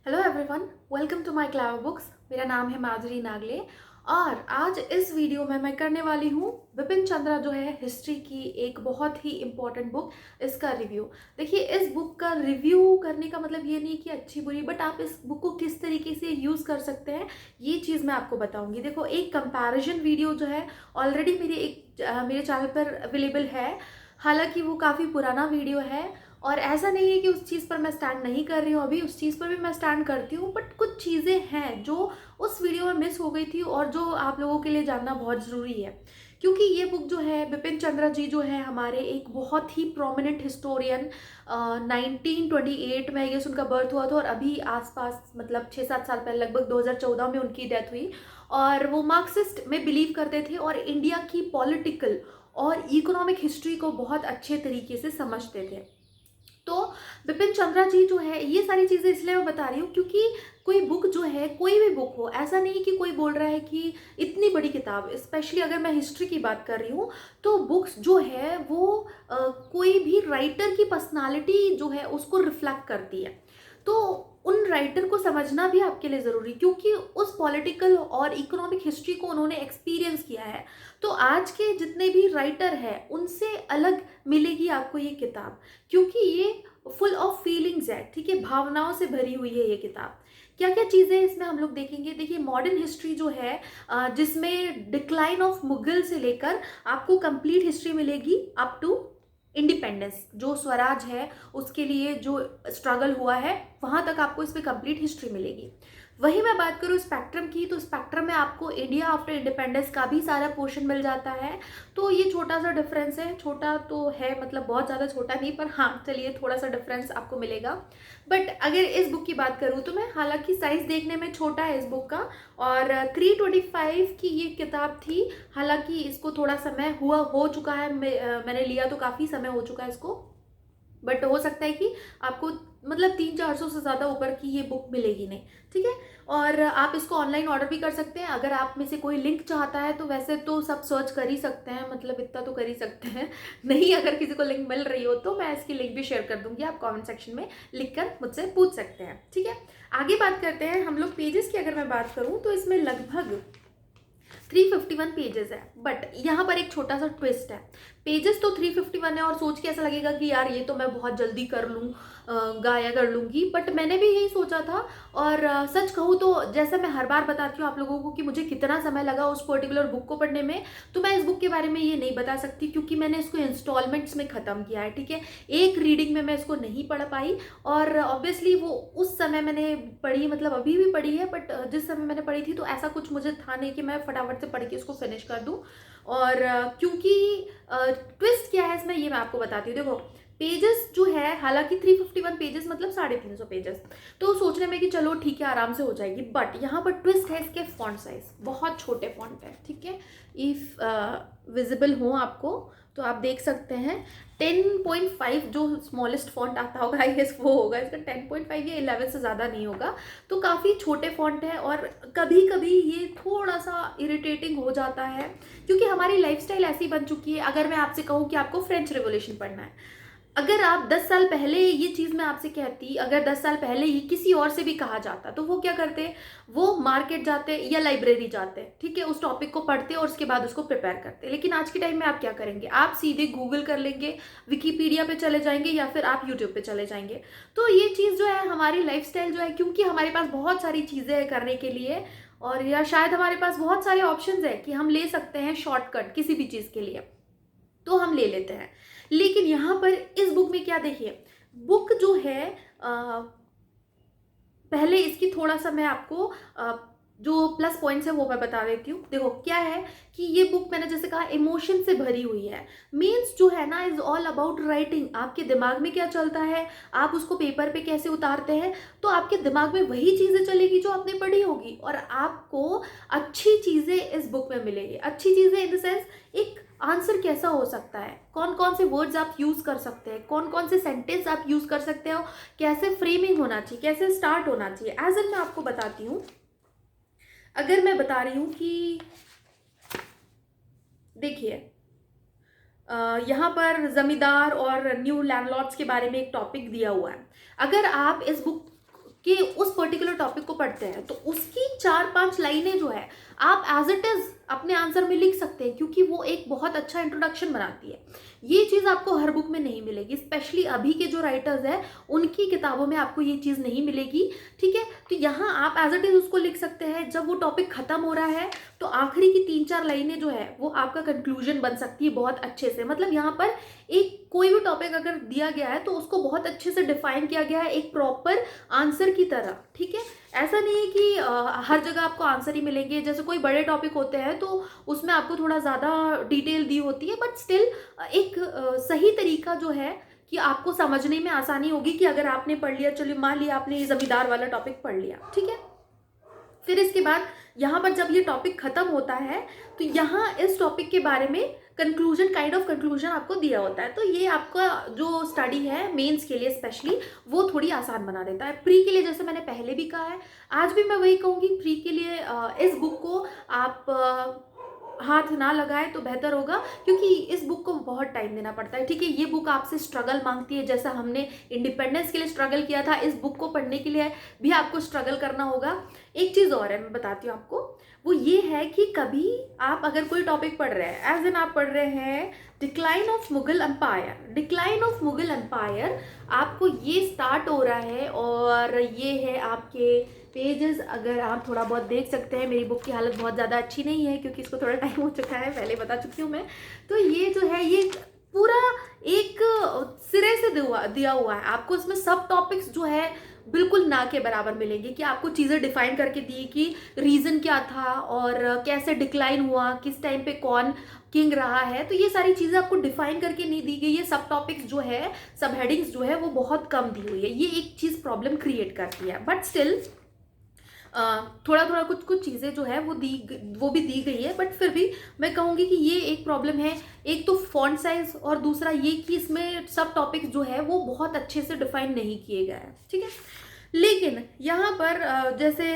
Hello everyone, welcome to my clover books. मेरा नाम है माधुरी नागले और आज इस वीडियो में मैं करने वाली हूँ बिपिन चंद्रा जो है हिस्ट्री की एक बहुत ही इम्पॉर्टेंट बुक, इसका रिव्यू। देखिए, इस बुक का रिव्यू करने का मतलब ये नहीं कि अच्छी बुरी, बट आप इस बुक को किस तरीके से यूज़ कर सकते हैं ये चीज़ मैं आपको बताऊंगी। देखो, एक कंपैरिजन वीडियो जो है ऑलरेडी मेरे चैनल पर अवेलेबल है। हालांकि वो काफ़ी पुराना वीडियो है और ऐसा नहीं है कि उस चीज़ पर मैं स्टैंड नहीं कर रही हूँ, अभी उस चीज़ पर भी मैं स्टैंड करती हूँ, बट कुछ चीज़ें हैं जो उस वीडियो में मिस हो गई थी और जो आप लोगों के लिए जानना बहुत ज़रूरी है। क्योंकि ये बुक जो है, बिपिन चंद्रा जी जो है हमारे एक बहुत ही प्रोमिनेंट हिस्टोरियन, 1928 में ये उनका बर्थ हुआ था और अभी आसपास मतलब 6-7 साल पहले, लगभग 2014 में उनकी डेथ हुई। और वो मार्क्सिस्ट में बिलीव करते थे और इंडिया की पॉलिटिकल और इकोनॉमिक हिस्ट्री को बहुत अच्छे तरीके से समझते थे। तो बिपिन चंद्रा जी जो है, ये सारी चीज़ें इसलिए मैं बता रही हूँ क्योंकि कोई बुक जो है, कोई भी बुक हो, ऐसा नहीं कि कोई बोल रहा है कि इतनी बड़ी किताब, स्पेशली अगर मैं हिस्ट्री की बात कर रही हूँ, तो बुक्स जो है वो कोई भी राइटर की पर्सनालिटी जो है उसको रिफ्लेक्ट करती है। तो उन राइटर को समझना भी आपके लिए ज़रूरी, क्योंकि उस पॉलिटिकल और इकोनॉमिक हिस्ट्री को उन्होंने एक्सपीरियंस किया है। तो आज के जितने भी राइटर हैं उनसे अलग मिलेगी आपको ये किताब, क्योंकि ये फुल ऑफ फीलिंग्स है, ठीक है, भावनाओं से भरी हुई है ये किताब। क्या क्या चीज़ें इसमें हम लोग देखेंगे। देखिए, मॉडर्न हिस्ट्री जो है, जिसमें डिक्लाइन ऑफ मुगल से लेकर आपको कंप्लीट हिस्ट्री मिलेगी अप टू इंडिपेंडेंस, जो स्वराज है उसके लिए जो स्ट्रगल हुआ है, वहां तक आपको इसमें कंप्लीट हिस्ट्री मिलेगी। वही मैं बात करूँ स्पेक्ट्रम की, तो स्पेक्ट्रम में आपको इंडिया आफ्टर इंडिपेंडेंस का भी सारा पोर्शन मिल जाता है। तो ये छोटा सा डिफरेंस है, छोटा तो है मतलब बहुत ज़्यादा छोटा नहीं, पर हाँ चलिए थोड़ा सा डिफरेंस आपको मिलेगा। बट अगर इस बुक की बात करूँ तो मैं, हालांकि साइज देखने में छोटा है इस बुक का, और 325 की ये किताब थी। हालांकि इसको थोड़ा समय हुआ हो चुका है, मैंने लिया तो काफ़ी समय हो चुका है इसको, बट हो सकता है कि आपको मतलब 300-400 से ज़्यादा ऊपर की ये बुक मिलेगी नहीं, ठीक है। और आप इसको ऑनलाइन ऑर्डर भी कर सकते हैं। अगर आप में से कोई लिंक चाहता है तो वैसे तो सब सर्च कर ही सकते हैं, मतलब इतना तो कर ही सकते हैं। नहीं, अगर किसी को लिंक मिल रही हो तो मैं इसकी लिंक भी शेयर कर दूंगी, आप कमेंट सेक्शन में लिख कर मुझसे पूछ सकते हैं, ठीक है। आगे बात करते हैं हम लोग पेजेस की। अगर मैं बात करूँ तो इसमें लगभग 351 पेजेस है, बट यहाँ पर एक छोटा सा ट्विस्ट है। पेजेस तो 351 है और सोच के ऐसा लगेगा कि यार ये तो मैं बहुत जल्दी कर लूँ, गाया कर लूँगी, बट मैंने भी यही सोचा था। और सच कहूँ तो जैसे मैं हर बार बताती हूँ आप लोगों को कि मुझे कितना समय लगा उस पर्टिकुलर बुक को पढ़ने में, तो मैं इस बुक के बारे में ये नहीं बता सकती क्योंकि मैंने इसको इंस्टॉलमेंट्स में ख़त्म किया है, ठीक है। एक रीडिंग में मैं इसको नहीं पढ़ पाई, और ऑब्वियसली वो उस समय मैंने पढ़ी, मतलब अभी भी पढ़ी है, बट जिस समय मैंने पढ़ी थी तो ऐसा कुछ मुझे था नहीं कि मैं फटाफट से पढ़ के उसको फिनिश कर दूं। और क्योंकि ट्विस्ट क्या है इसमें ये मैं आपको बताती हूँ। देखो, पेजेस जो है, हालांकि 351 पेजेस मतलब 350 पेजेस, तो सोचने में कि चलो ठीक है आराम से हो जाएगी, बट यहाँ पर ट्विस्ट है इसके फॉन्ट साइज, बहुत छोटे फॉन्ट है, ठीक है। इफ विजिबल हो आपको तो आप देख सकते हैं 10.5 जो स्मॉलेस्ट फॉन्ट आता होगा आई गेस वो होगा इसका 10.5 या 11 से ज़्यादा नहीं होगा। तो काफ़ी छोटे फॉन्ट है और कभी कभी ये थोड़ा सा इरिटेटिंग हो जाता है, क्योंकि हमारी लाइफस्टाइल ऐसी बन चुकी है। अगर मैं आपसे कहूँ कि आपको फ्रेंच रेवोल्यूशन पढ़ना है, अगर आप 10 साल पहले ये चीज़ मैं आपसे कहती, अगर 10 साल पहले ये किसी और से भी कहा जाता, तो वो क्या करते, वो मार्केट जाते या लाइब्रेरी जाते, ठीक है, उस टॉपिक को पढ़ते और उसके बाद उसको प्रिपेयर करते। लेकिन आज के टाइम में आप क्या करेंगे, आप सीधे गूगल कर लेंगे, विकीपीडिया पे चले जाएंगे या फिर आप यूट्यूब पे चले जाएंगे। तो ये चीज़ जो है, हमारी लाइफस्टाइल जो है, क्योंकि हमारे पास बहुत सारी चीज़ें हैं करने के लिए, और या शायद हमारे पास बहुत सारे ऑप्शंस है कि हम ले सकते हैं शॉर्टकट किसी भी चीज़ के लिए, तो हम ले लेते हैं। लेकिन यहाँ पर इस बुक में क्या, देखिए, बुक जो है पहले इसकी थोड़ा सा मैं आपको जो प्लस पॉइंट्स है वो मैं बता देती हूँ। देखो क्या है कि ये बुक मैंने जैसे कहा इमोशन से भरी हुई है। मीन्स जो है ना, इज ऑल अबाउट राइटिंग। आपके दिमाग में क्या चलता है, आप उसको पेपर पे कैसे उतारते हैं, तो आपके दिमाग में वही चीज़ें चलेगी जो आपने पढ़ी होगी, और आपको अच्छी चीज़ें इस बुक में मिलेगी। अच्छी चीज़ें इन द सेंस, एक आंसर कैसा हो सकता है, कौन कौन से वर्ड्स आप यूज़ कर सकते हैं, कौन कौन से सेंटेंस आप यूज़ कर सकते हो, कैसे फ्रेमिंग होना चाहिए, कैसे स्टार्ट होना चाहिए। एज एन मैं आपको बताती हूँ, अगर मैं बता रही हूँ कि देखिए, यहाँ पर जमींदार और न्यू लैंडलॉर्ड्स के बारे में एक टॉपिक दिया हुआ है। अगर आप इस बुक कि उस पर्टिकुलर टॉपिक को पढ़ते हैं तो उसकी 4-5 लाइनें जो है आप एज इट इज अपने आंसर में लिख सकते हैं, क्योंकि वो एक बहुत अच्छा इंट्रोडक्शन बनाती है। ये चीज़ आपको हर बुक में नहीं मिलेगी, स्पेशली अभी के जो राइटर्स हैं उनकी किताबों में आपको ये चीज़ नहीं मिलेगी। ठीक है, तो यहाँ आप एज इट इज उसको लिख सकते हैं। जब वो टॉपिक खत्म हो रहा है तो आखिरी की 3-4 लाइनें जो है वो आपका कंक्लूजन बन सकती है बहुत अच्छे से। मतलब यहाँ पर एक कोई भी टॉपिक अगर दिया गया है तो उसको बहुत अच्छे से डिफाइन किया गया है एक प्रॉपर आंसर की तरह। ठीक है, ऐसा नहीं है कि हर जगह आपको आंसर ही मिलेंगे। जैसे कोई बड़े टॉपिक होते हैं तो उसमें आपको थोड़ा ज़्यादा डिटेल दी होती है, बट स्टिल एक सही तरीका जो है कि आपको समझने में आसानी होगी कि अगर आपने पढ़ लिया, चलिए मान लिया आपने ये जमींदार वाला टॉपिक पढ़ लिया, ठीक है, फिर इसके बाद यहाँ पर जब ये टॉपिक खत्म होता है तो यहाँ इस टॉपिक के बारे में कंक्लूजन, काइंड ऑफ कंक्लूजन आपको दिया होता है। तो ये आपका जो स्टडी है मेंस के लिए स्पेशली वो थोड़ी आसान बना देता है। प्री के लिए जैसे मैंने पहले भी कहा है, आज भी मैं वही कहूँगी, प्री के लिए इस बुक को आप हाथ ना लगाए तो बेहतर होगा, क्योंकि इस बुक को बहुत टाइम देना पड़ता है। ठीक है, ये बुक आपसे स्ट्रगल मांगती है, जैसा हमने इंडिपेंडेंस के लिए स्ट्रगल किया था, इस बुक को पढ़ने के लिए भी आपको स्ट्रगल करना होगा। एक चीज़ और है, मैं बताती हूँ आपको, वो ये है कि कभी आप अगर कोई टॉपिक पढ़ रहे हैं, एज इन आप पढ़ रहे हैं decline of Mughal empire, decline of Mughal empire, आपको ये स्टार्ट हो रहा है और ये है आपके पेजेस, अगर आप थोड़ा बहुत देख सकते हैं। मेरी बुक की हालत बहुत ज़्यादा अच्छी नहीं है क्योंकि इसको थोड़ा टाइम हो चुका है, पहले बता चुकी हूँ मैं। तो ये जो है ये पूरा एक सिरे से दिया हुआ है आपको। इसमें सब टॉपिक्स जो है बिल्कुल ना के बराबर मिलेंगे, कि आपको चीज़ें डिफाइन करके दी कि रीज़न क्या था और कैसे डिक्लाइन हुआ, किस टाइम पे कौन किंग रहा है। तो ये सारी चीज़ें आपको डिफाइन करके नहीं दी गई है। सब टॉपिक्स जो है, सब हेडिंग्स जो है वो बहुत कम दी हुई है। ये एक चीज़ प्रॉब्लम क्रिएट करती है, बट स्टिल थोड़ा थोड़ा कुछ कुछ चीज़ें जो है वो भी दी गई है, बट फिर भी मैं कहूँगी कि ये एक प्रॉब्लम है। एक तो फॉन्ट साइज और दूसरा ये कि इसमें सब टॉपिक्स जो है वो बहुत अच्छे से डिफाइन नहीं किए गए हैं। ठीक है, लेकिन यहाँ पर जैसे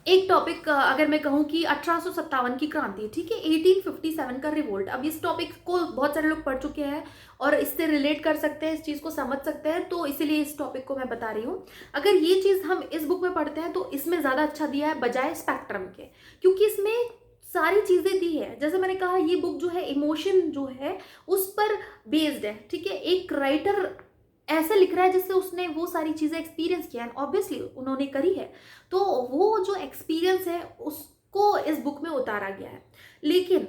एक टॉपिक अगर मैं कहूँ कि 1857 की क्रांति, ठीक है, 1857 का रिवोल्ट। अब इस टॉपिक को बहुत सारे लोग पढ़ चुके हैं और इससे रिलेट कर सकते हैं, इस चीज़ को समझ सकते हैं, तो इसीलिए इस टॉपिक को मैं बता रही हूँ। अगर ये चीज़ हम इस बुक में पढ़ते हैं तो इसमें ज़्यादा अच्छा दिया है बजाय स्पेक्ट्रम के, क्योंकि इसमें सारी चीज़ें दी है। जैसे मैंने कहा, ये बुक जो है इमोशन जो है उस पर बेस्ड है। ठीक है, एक राइटर ऐसे लिख रहा है जिससे उसने वो सारी चीज़ें एक्सपीरियंस किया है, ऑब्वियसली उन्होंने करी है, तो वो जो एक्सपीरियंस है उसको इस बुक में उतारा गया है। लेकिन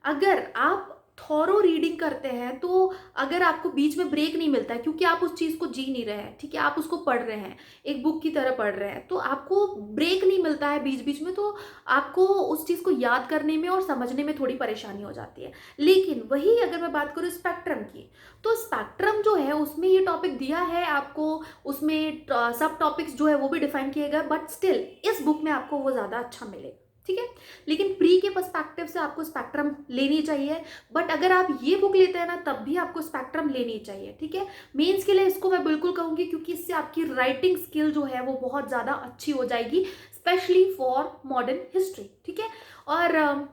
अगर आप थॉरो रीडिंग करते हैं तो अगर आपको बीच में ब्रेक नहीं मिलता है, क्योंकि आप उस चीज़ को जी नहीं रहे हैं, ठीक है, आप उसको पढ़ रहे हैं, एक बुक की तरह पढ़ रहे हैं, तो आपको ब्रेक नहीं मिलता है बीच बीच में, तो आपको उस चीज़ को याद करने में और समझने में थोड़ी परेशानी हो जाती है। लेकिन वही अगर मैं बात करूँ स्पेक्ट्रम की, तो स्पेक्ट्रम जो है उसमें ये टॉपिक दिया है आपको, उसमें सब टॉपिक्स जो है वो भी डिफाइन किए गए, बट स्टिल इस बुक में आपको वो ज़्यादा अच्छा मिलेगा। ठीक है, लेकिन प्री के पर्सपेक्टिव से आपको स्पेक्ट्रम लेनी चाहिए, बट अगर आप ये बुक लेते हैं ना तब भी आपको स्पेक्ट्रम लेनी चाहिए। ठीक है, मेंस के लिए इसको मैं बिल्कुल कहूँगी, क्योंकि इससे आपकी राइटिंग स्किल जो है वो बहुत ज़्यादा अच्छी हो जाएगी, स्पेशली फॉर मॉडर्न हिस्ट्री। ठीक है, और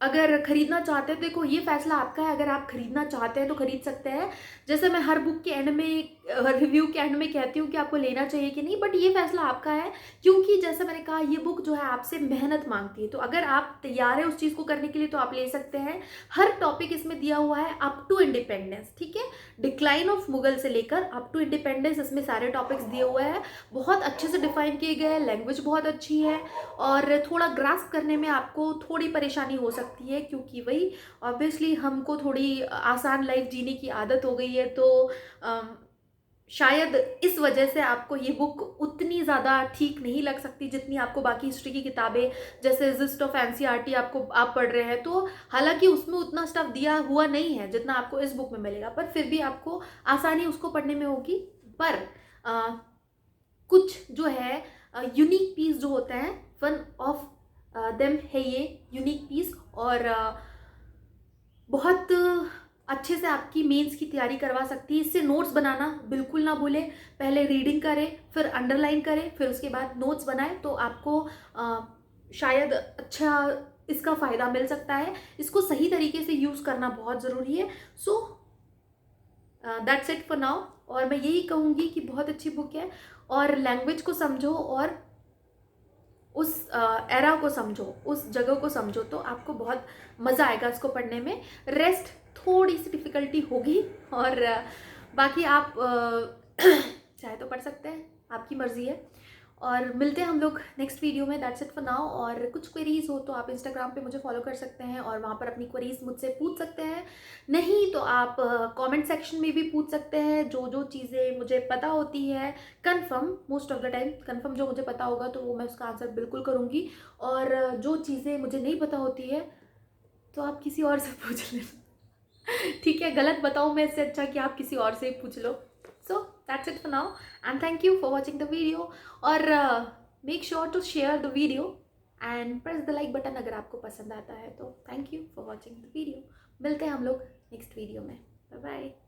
अगर खरीदना चाहते हैं, देखो ये फैसला आपका है, अगर आप खरीदना चाहते हैं तो खरीद सकते हैं। जैसे मैं हर बुक के एंड में, रिव्यू के एंड में कहती हूँ कि आपको लेना चाहिए कि नहीं, बट ये फैसला आपका है, क्योंकि जैसे मैंने कहा ये बुक जो है आपसे मेहनत मांगती है, तो अगर आप तैयार है उस चीज़ को करने के लिए तो आप ले सकते हैं। हर टॉपिक इसमें दिया हुआ है अप टू इंडिपेंडेंस। ठीक है, डिक्लाइन ऑफ मुगल से लेकर अप टू इंडिपेंडेंस, इसमें सारे टॉपिक्स दिए हुए हैं, बहुत अच्छे से डिफाइन किए गए हैं, लैंग्वेज बहुत अच्छी है, और थोड़ा ग्रास्प करने में आपको थोड़ी परेशानी हो सकती है, क्योंकि वही ऑब्वियसली हमको थोड़ी आसान लाइफ जीने की आदत हो गई है, तो शायद इस वजह से आपको ये बुक उतनी ज़्यादा ठीक नहीं लग सकती जितनी आपको बाकी हिस्ट्री की किताबें, जैसे जिस्ट ऑफ एनसीईआरटी आप पढ़ रहे हैं, तो हालांकि उसमें उतना स्टफ दिया हुआ नहीं है जितना आपको इस बुक में मिलेगा, पर फिर भी आपको आसानी उसको पढ़ने में होगी। पर कुछ जो है यूनिक पीस जो होते हैं, वन ऑफ देम है ये यूनिक पीस, और बहुत अच्छे से आपकी मेंस की तैयारी करवा सकती है। इससे नोट्स बनाना बिल्कुल ना भूलें, पहले रीडिंग करें, फिर अंडरलाइन करें, फिर उसके बाद नोट्स बनाएं, तो आपको शायद अच्छा इसका फ़ायदा मिल सकता है। इसको सही तरीके से यूज़ करना बहुत ज़रूरी है। So that's it for now. और मैं यही कहूँगी कि बहुत अच्छी बुक है, और लैंग्वेज को समझो और उस एरा को समझो, उस जगह को समझो, तो आपको बहुत मज़ा आएगा इसको पढ़ने में। रेस्ट थोड़ी सी डिफ़िकल्टी होगी, और बाकी आप चाहे तो पढ़ सकते हैं, आपकी मर्ज़ी है। और मिलते हैं हम लोग नेक्स्ट वीडियो में। That's it for now. और कुछ क्वेरीज हो तो आप इंस्टाग्राम पे मुझे फॉलो कर सकते हैं और वहाँ पर अपनी क्वेरीज मुझसे पूछ सकते हैं। नहीं तो आप कमेंट सेक्शन में भी पूछ सकते हैं। जो जो चीज़ें मुझे पता होती है confirm, most of the time confirm जो मुझे पता होगा तो वो मैं उसका आंसर बिल्कुल करूँगी। और जो चीज़ें मुझे नहीं पता होती है तो आप किसी और से पूछ लेना। ठीक है, गलत बताऊँ मैं, इससे अच्छा कि आप किसी और से ही पूछ लो। So that's it for now, and thank you for watching the video. और make sure to share the video and press the like button अगर आपको पसंद आता है तो। Thank you for watching the video. मिलते हैं हम लोग नेक्स्ट वीडियो में। Bye bye.